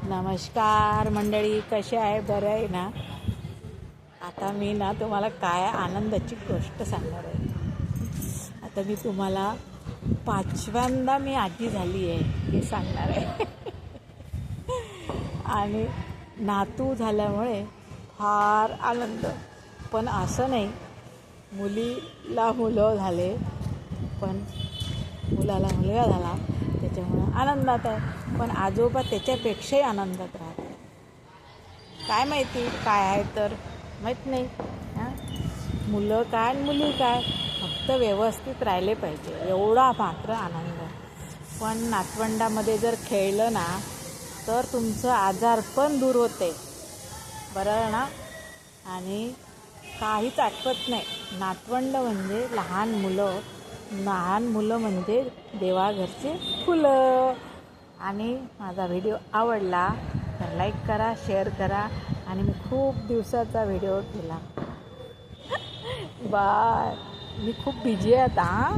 नमस्कार मंडळी, कसे आहे? बरं आहे ना? आता मी ना तुम्हाला काय आनंदाची गोष्ट सांगणार आहे. आता मी तुम्हाला 5व्यांदा मी आजी झाली आहे हे सांगणार आहे. आणि नातू झाल्यामुळे फार आनंद. पण असं नाही, मुलीला मुलं झाले पण मुलाला मुलगा झाला त्याच्यामुळं आनंदात आहे. पण आजोबा त्याच्यापेक्षाही आनंदात राहतात. काय माहिती काय आहे तर माहीत नाही. हां, मुलं काय आणि मुली काय, फक्त व्यवस्थित राहिले पाहिजे एवढा मात्र आनंद. पण नातवंडामध्ये जर खेळलं ना तर तुमचं आजार पण दूर होते, बरं ना? आणि काहीच आठवत नाही. नातवंड म्हणजे लहान मुलं म्हणजे देवाघरचे फुलं. आणि माझा व्हिडिओ आवडला तर लाईक करा, शेअर करा. आणि मी खूप दिवसाचा व्हिडिओ केला. बाय. मी खूप बिझी आहे आता.